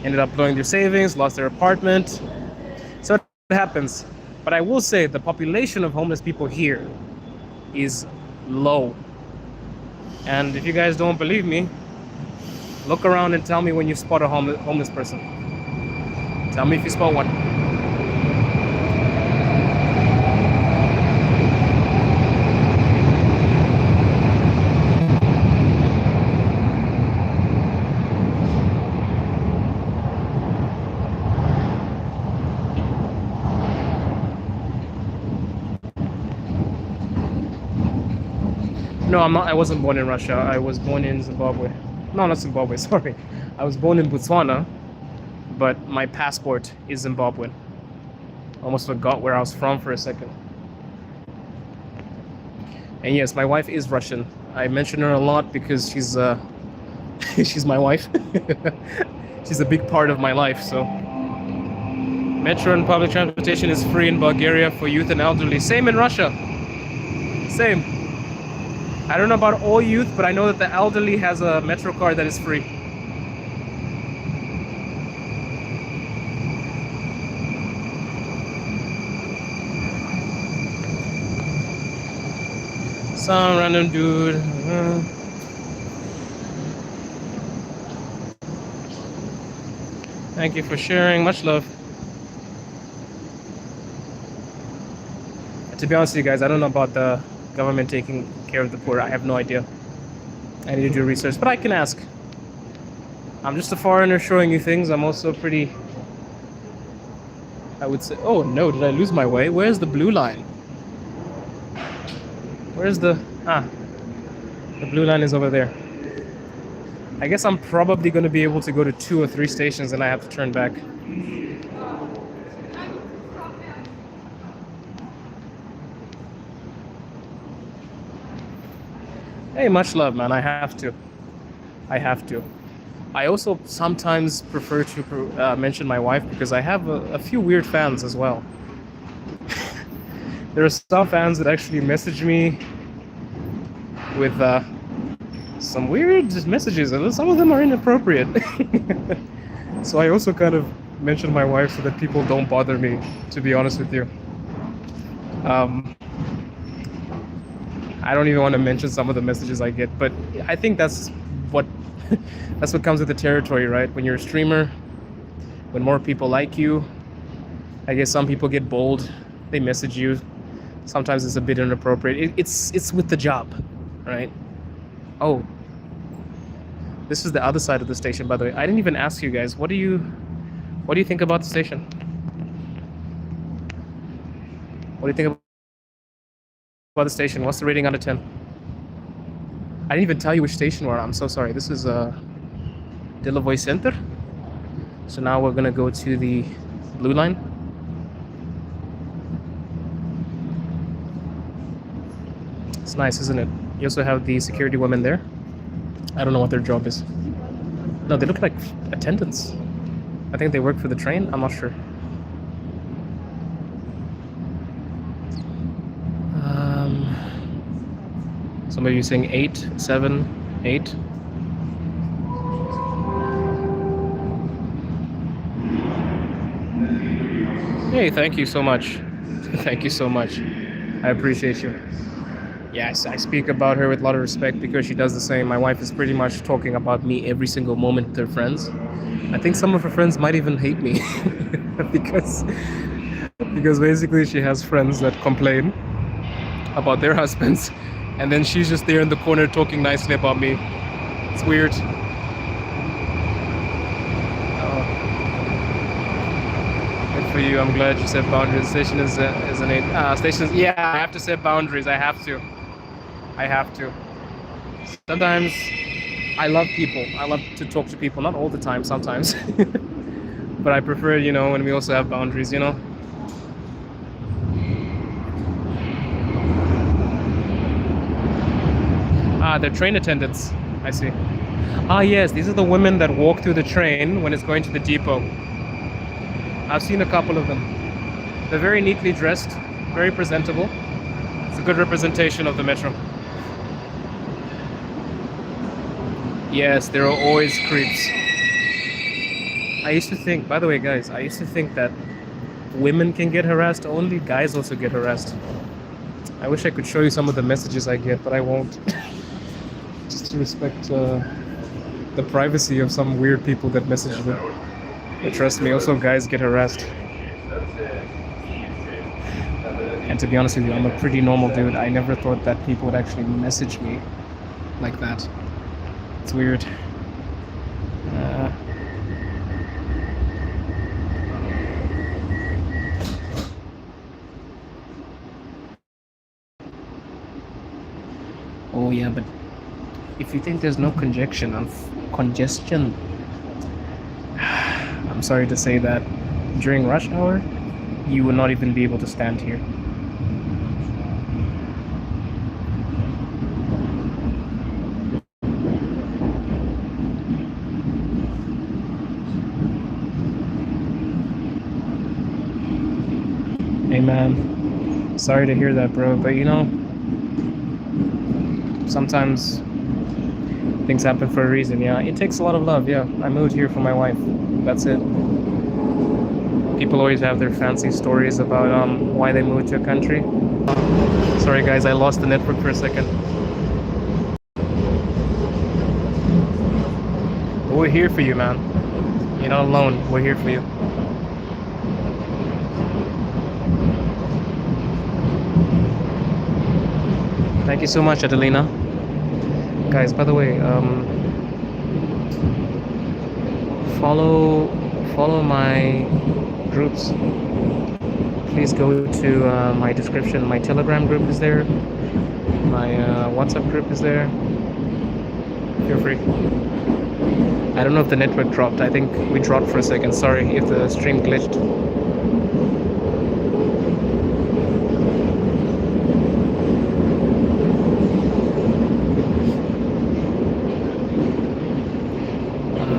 ended up blowing their savings, lost their apartment. So it happens. But I will say the population of homeless people here is low. And if you guys don't believe me, look around and tell me when you spot a homeless person. Tell me if you spot one. No, I'm not. I wasn't born in Russia. I was born in Zimbabwe. No, not Zimbabwe. Sorry, I was born in Botswana, but my passport is Zimbabwean. Almost forgot where I was from for a second. And yes, my wife is Russian. I mention her a lot because she's she's my wife. She's a big part of my life. So, metro and public transportation is free in Bulgaria for youth and elderly. Same in Russia. Same. I don't know about all youth, but I know that the elderly has a metro card that is free. Some random dude. Thank you for sharing. Much love. To be honest with you guys, I don't know about the government taking care of the poor. I have no idea. I need to do research, but I can ask. I'm just a foreigner showing you things. I'm also pretty, I would say, oh no, did I lose my way? Where's the blue line? Where's the, the blue line is over there. I guess I'm probably going to be able to go to 2 or 3 stations and I have to turn back. Hey, much love, man. I have to. I also sometimes prefer to mention my wife because I have a few weird fans as well. There are some fans that actually message me with some weird messages, and some of them are inappropriate. So I also kind of mention my wife so that people don't bother me, to be honest with you. I don't even want to mention some of the messages I get, but I think that's what that's what comes with the territory, right? When you're a streamer, when more people like you, I guess some people get bold. They message you. Sometimes it's a bit inappropriate. It's with the job, right? Oh, this is the other side of the station, by the way. I didn't even ask you guys. What do you think about the station? What do you think about the station? What's the rating out of 10? I didn't even tell you which station we're on. I'm so sorry. This is Delovoi Center. So now we're gonna go to the blue line. It's nice, isn't it? You also have the security women there. I don't know what their job is. No, they look like attendants. I think they work for the train. I'm not sure. Somebody is saying 8, 7, 8. Hey, thank you so much. Thank you so much. I appreciate you. Yes, I speak about her with a lot of respect because she does the same. My wife is pretty much talking about me every single moment with her friends. I think some of her friends might even hate me because because basically she has friends that complain about their husbands, and then she's just there in the corner talking nicely about me. It's weird. Good for you. I'm glad you set boundaries. Station is an eight. Stations. Yeah, I have to set boundaries. I have to. I have to. Sometimes I love people. I love to talk to people. Not all the time. Sometimes, but I prefer, when we also have boundaries. They're train attendants. I see. Yes, these are the women that walk through the train when it's going to the depot. I've seen a couple of them. They're very neatly dressed, very presentable. It's a good representation of the metro. Yes, there are always creeps. I used to think, by the way, guys, I used to think that women can get harassed, only guys also get harassed. I wish I could show you some of the messages I get, but I won't. Just to respect the privacy of some weird people that message them. But trust me, also guys get harassed. And to be honest with you, I'm a pretty normal dude. I never thought that people would actually message me like that. It's weird. Oh yeah, but if you think there's no congestion, I'm sorry to say that during rush hour, you will not even be able to stand here. Hey man, sorry to hear that, bro, but sometimes things happen for a reason. Yeah, it takes a lot of love. Yeah, I moved here for my wife. That's it. People always have their fancy stories about why they moved to a country. Sorry guys, I lost the network for a second. But we're here for you, man. You're not alone. We're here for you. Thank you so much, Adelina. Guys, by the way, follow my groups. Please go to my description. My Telegram group is there. My WhatsApp group is there. Feel free. I don't know if the network dropped. I think we dropped for a second. Sorry if the stream glitched.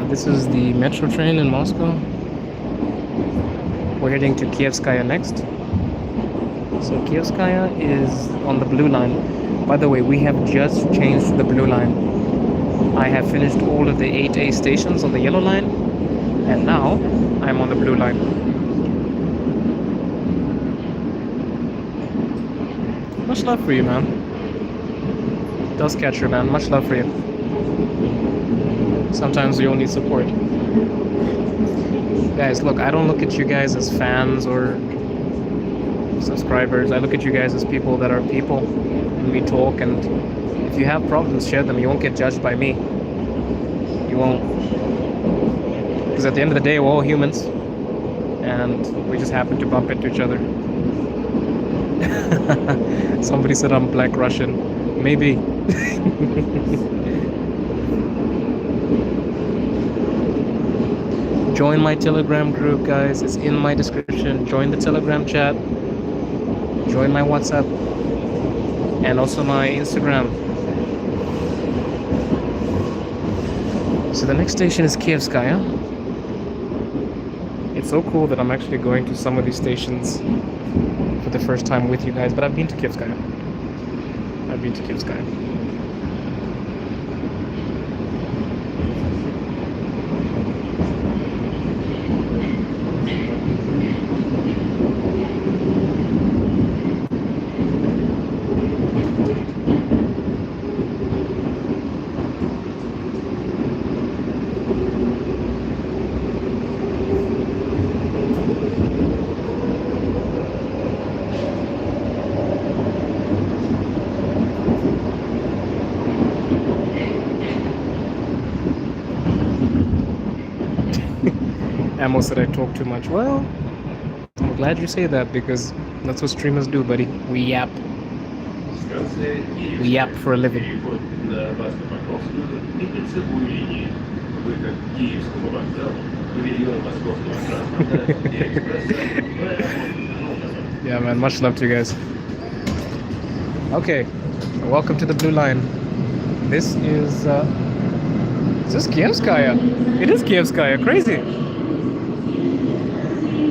This is the metro train in Moscow. We're heading to Filyovskaya next. So Filyovskaya is on the blue line. By the way, we have just changed to the blue line. I have finished all of the 8A stations on the yellow line, and now I'm on the blue line. Much love for you, man. Dust catcher, man. Much love for you. Sometimes we all need support. Guys, look, I don't look at you guys as fans or subscribers. I look at you guys as people that are people. And we talk, and if you have problems, share them. You won't get judged by me. You won't. Because at the end of the day, we're all humans. And we just happen to bump into each other. Somebody said I'm Black Russian. Maybe. Join my Telegram group, guys. It's in my description. Join the Telegram chat. Join my WhatsApp. And also my Instagram. So the next station is Filyovskaya. It's so cool that I'm actually going to some of these stations for the first time with you guys. But I've been to Filyovskaya. Ammo said I talk too much. Well, I'm glad you say that because that's what streamers do, buddy. We yap. Станция We yap Киевская. for a living. Переход на Баско-Покровскую и кольцевую линии. Выход к Киевскому вокзалу, павильон московского транспорта и экспресса в аэропорт Внуково. Yeah, man. Much love to you guys. Okay, welcome to the Blue Line. This is this Filyovskaya? It is Filyovskaya. Crazy.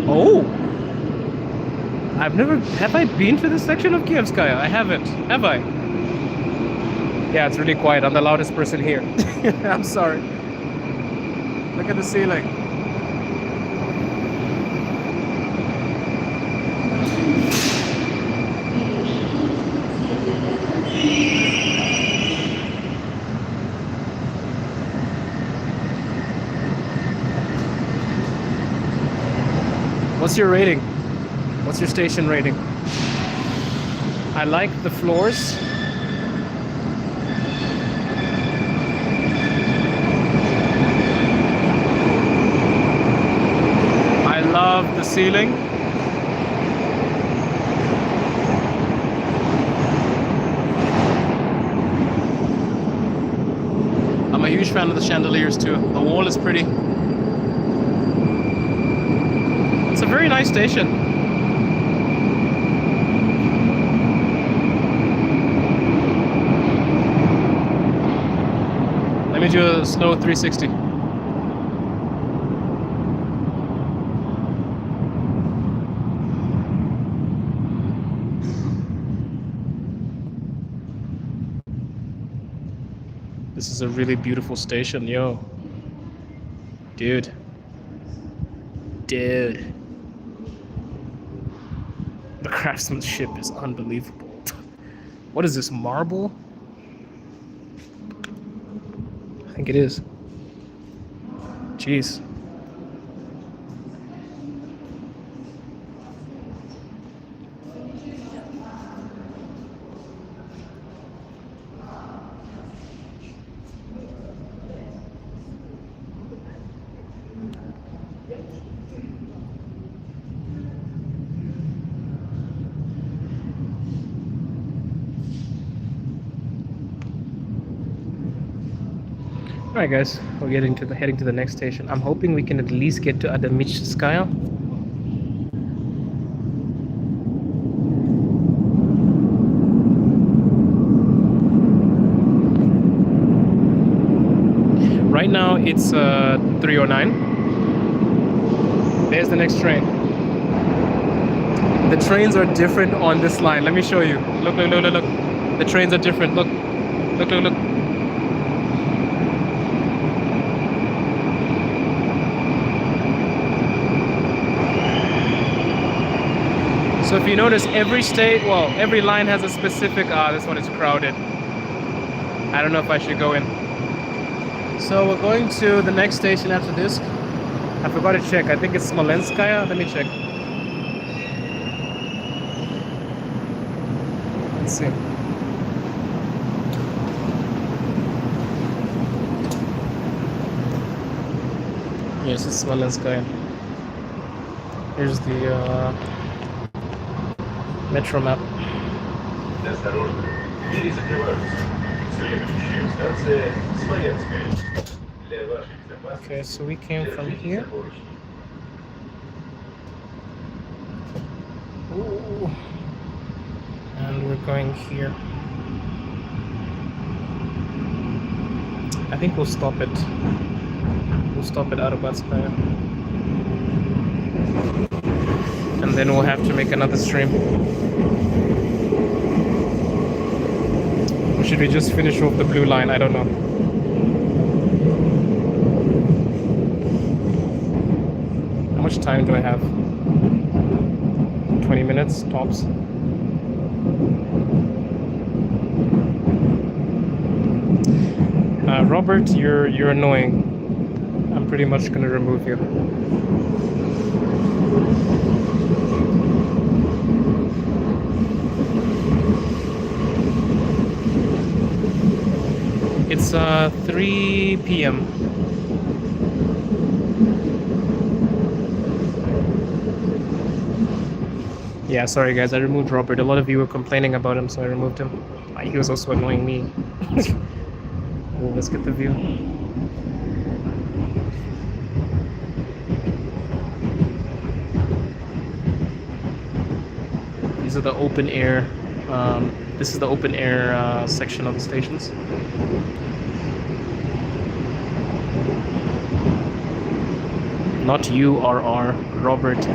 Oh, have I been to this section of Filyovskaya? I haven't, have I? Yeah, it's really quiet. I'm the loudest person here. I'm sorry. Look at the ceiling. What's your rating? What's your station rating? I like the floors. I love the ceiling. I'm a huge fan of the chandeliers too. The wall is pretty. It's a very nice station. Let me do a slow 360. This is a really beautiful station, yo. Dude. The craftsmanship is unbelievable. What is this, marble? I think it is. Jeez. Alright guys, we're heading to the next station. I'm hoping we can at least get to Minskaya. Right now it's 3:09. There's the next train. The trains are different on this line. Let me show you. Look. The trains are different. Look. So if you notice, every line has a specific, this one is crowded. I don't know if I should go in. So we're going to the next station after this. I forgot to check. I think it's Minskaya. Let me check. Let's see. Yes, it's Minskaya. Here's the metro map. Осторожно, двери закрываются. Следующая станция Смоленская. Для вашей безопасности. Okay, so we came from here. Ooh. And we're going here. I think we'll stop it. We'll stop at Arbatskaya. And then we'll have to make another stream. Or should we just finish off the blue line? I don't know. How much time do I have? 20 minutes tops. Robert, you're annoying. I'm pretty much gonna remove you. It's 3 p.m. Yeah, sorry guys, I removed Robert. A lot of you were complaining about him, so I removed him. He was also annoying me. Oh, let's get the view. These are the open air. This is the open air section of the stations. Not you, RR, Robert.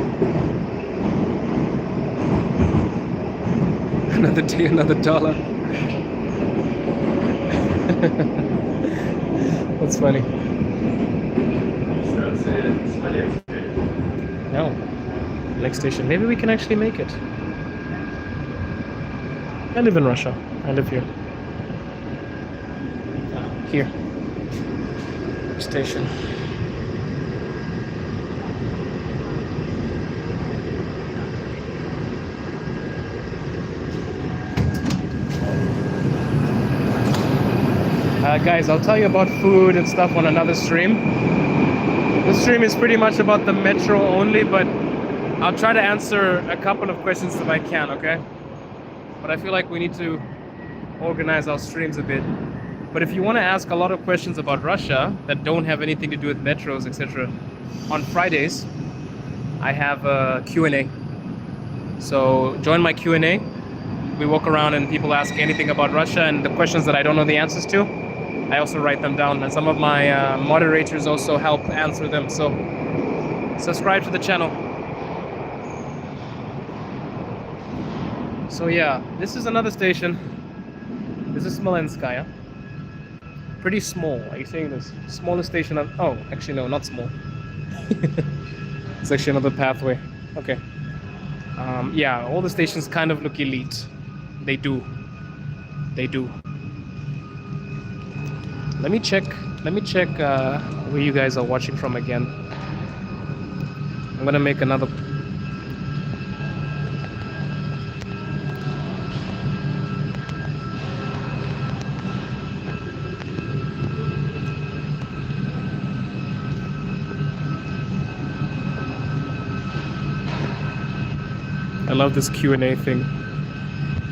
Another day, another dollar. That's funny. No. Next station. Maybe we can actually make it. I live in Russia. I live here. Here. Station. Guys, I'll tell you about food and stuff on another stream. This stream is pretty much about the metro only, but I'll try to answer a couple of questions if I can, okay? But I feel like we need to organize our streams a bit. But if you want to ask a lot of questions about Russia that don't have anything to do with metros, etc., on Fridays, I have a Q&A. So join my Q&A. We walk around and people ask anything about Russia, and the questions that I don't know the answers to, I also write them down, and some of my moderators also help answer them. So subscribe to the channel. So yeah, this is another station. This is Minskaya. Pretty small. Are you saying this? Smallest station on... Oh, actually no, not small. It's actually another pathway. Okay. Yeah, all the stations kind of look elite. They do. They do. Let me check where you guys are watching from again. I'm gonna make another... I love this Q&A thing,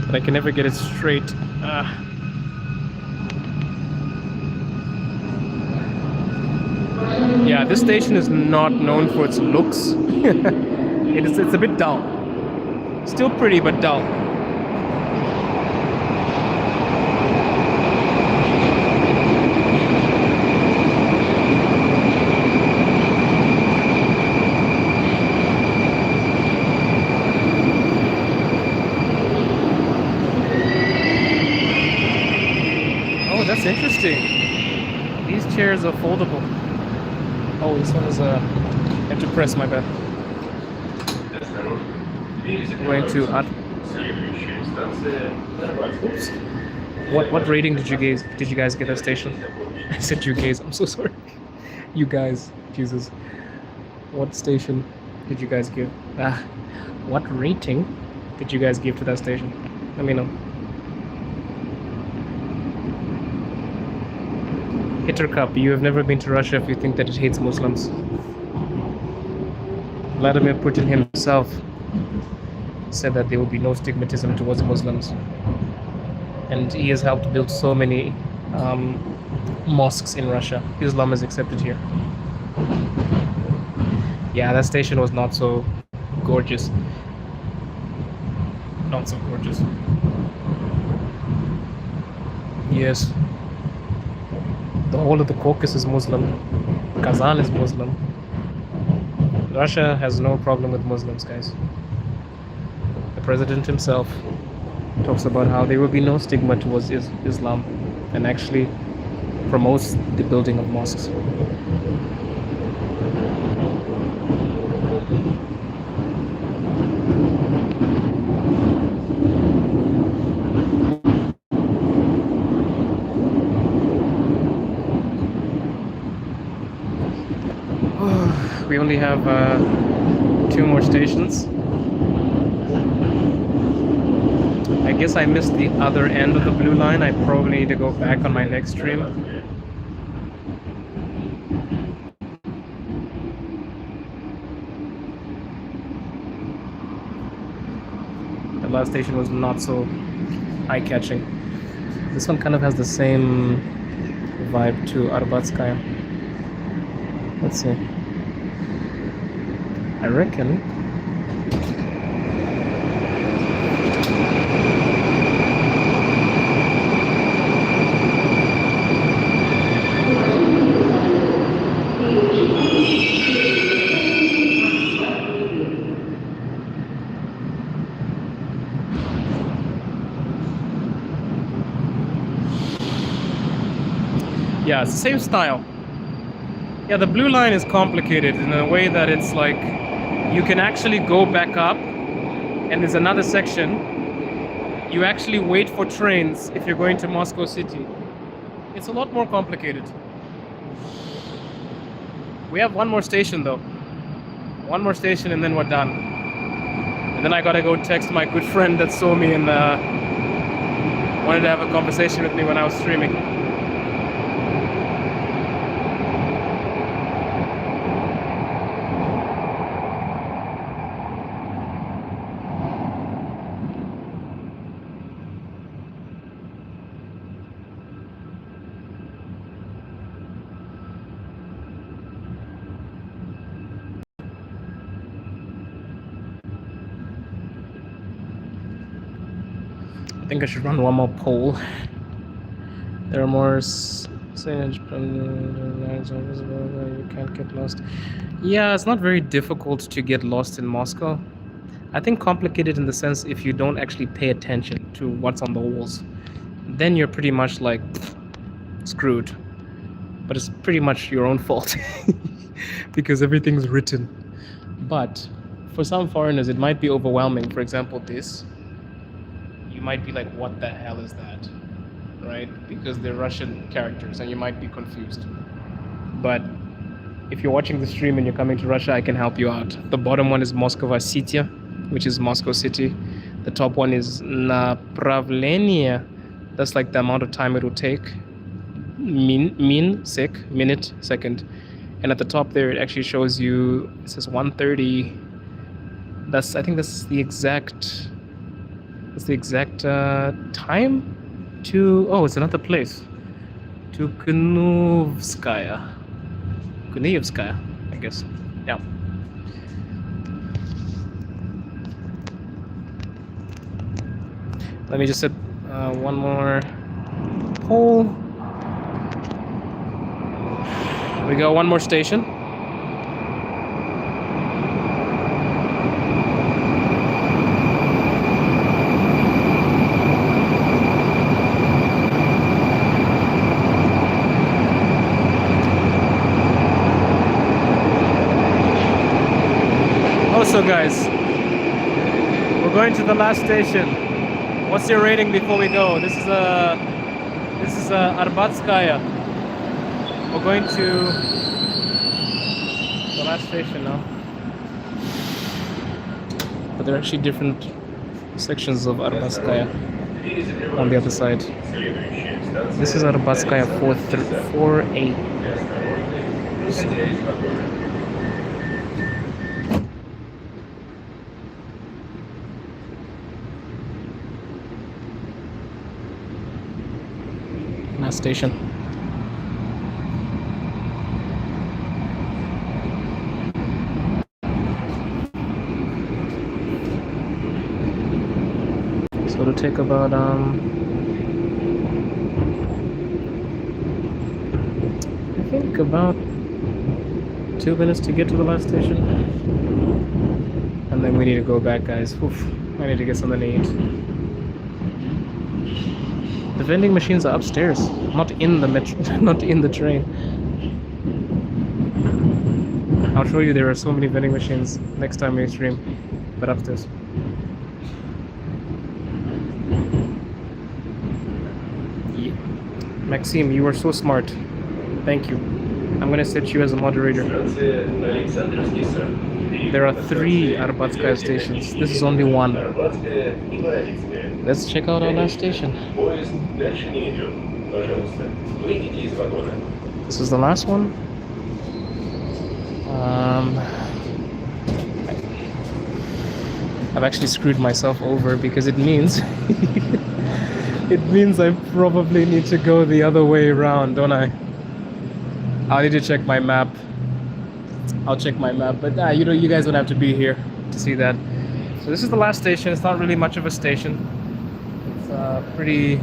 but I can never get it straight. Yeah, this station is not known for its looks. It's a bit dull. Still pretty, but dull. Oh, that's interesting. These chairs are foldable. Oh, this one is I have to press, my bad. Going to oops. What rating did you guys get that station? I said you guys, I'm so sorry. You guys, Jesus. What station did you guys give? What rating did you guys give to that station? Let me know. Hitter Cup, you have never been to Russia if you think that it hates Muslims. Vladimir Putin himself said that there will be no stigmatism towards Muslims. And he has helped build so many mosques in Russia. Islam is accepted here. Yeah, that station was not so gorgeous. Not so gorgeous. Yes. The whole of the Caucasus is Muslim. Kazan is Muslim. Russia has no problem with Muslims, guys. The president himself talks about how there will be no stigma towards Islam, and actually promotes the building of mosques. We only have 2 more stations. I guess I missed the other end of the blue line. I probably need to go back on my next stream. The last station was not so eye-catching. This one kind of has the same vibe to Arbatskaya. Let's see. I reckon yeah, it's the same style. Yeah, the blue line is complicated in a way that it's like you can actually go back up and there's another section. You actually wait for trains if you're going to Moscow City. It's a lot more complicated. We have one more station though. One more station and then we're done. And then I gotta go text my good friend that saw me and wanted to have a conversation with me when I was streaming. I think I should run one more poll. There are more signage. You can't get lost. Yeah, it's not very difficult to get lost in Moscow. I think complicated in the sense if you don't actually pay attention to what's on the walls, then you're pretty much like screwed. But it's pretty much your own fault because everything's written. But for some foreigners, it might be overwhelming. For example, this. You might be like, what the hell is that? Right? Because they're Russian characters and you might be confused. But if you're watching the stream and you're coming to Russia, I can help you out. The bottom one is Moskva-City, which is Moscow City. The top one is Направление. That's like the amount of time it will take. Minute, second. And at the top there, it actually shows you, it says 1:30. I think that's the exact time to, oh, it's another place, to Filyovskaya, I guess. Yeah. Let me just set one more poll. We got one more station. Also, guys, we're going to the last station. What's your rating before we go? This is Arbatskaya. We're going to the last station now. But there are actually different sections of Arbatskaya on the other side. This is Arbatskaya 4A. Last station. So it'll take about I think about 2 minutes to get to the last station. And then we need to go back, guys. Oof, I need to get something to eat. The vending machines are upstairs, not in the metro, not in the train. I'll show you, there are so many vending machines next time we stream, but upstairs. Yeah. Maxime, you are so smart. Thank you. I'm gonna set you as a moderator. There are 3 Arbatskaya stations. This is only one. Let's check out our last station. This is the last one. I've actually screwed myself over because it means it means I probably need to go the other way around, don't I? I'll need to check my map. I'll check my map, but you know, you guys don't have to be here to see that. So this is the last station. It's not really much of a station. It's pretty.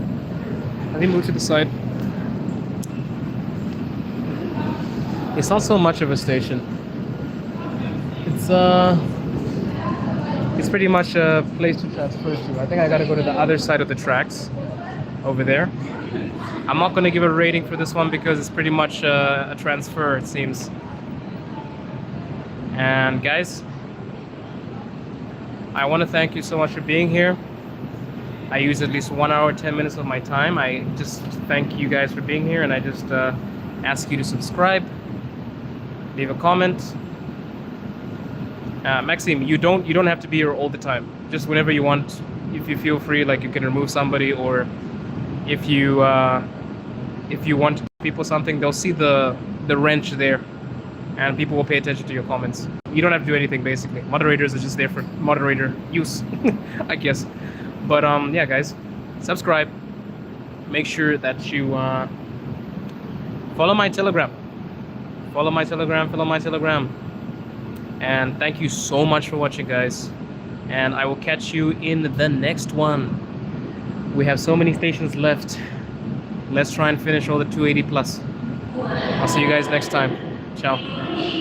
Let me move to the side. It's not so much of a station. It's pretty much a place to transfer to. I think I gotta go to the other side of the tracks, over there. I'm not gonna give a rating for this one because it's pretty much a transfer, it seems. And guys, I want to thank you so much for being here. I use at least 1 hour 10 minutes of my time. I just thank you guys for being here, and I just ask you to subscribe, leave a comment. Maxim, you don't have to be here all the time. Just whenever you want. If you feel free, like you can remove somebody, or if you want to give people something, they'll see the wrench there, and people will pay attention to your comments. You don't have to do anything basically. Moderators are just there for moderator use, I guess. But yeah, guys, subscribe. Make sure that you follow my Telegram. Follow my Telegram. And thank you so much for watching, guys. And I will catch you in the next one. We have so many stations left. Let's try and finish all the 280 plus. I'll see you guys next time. Ciao.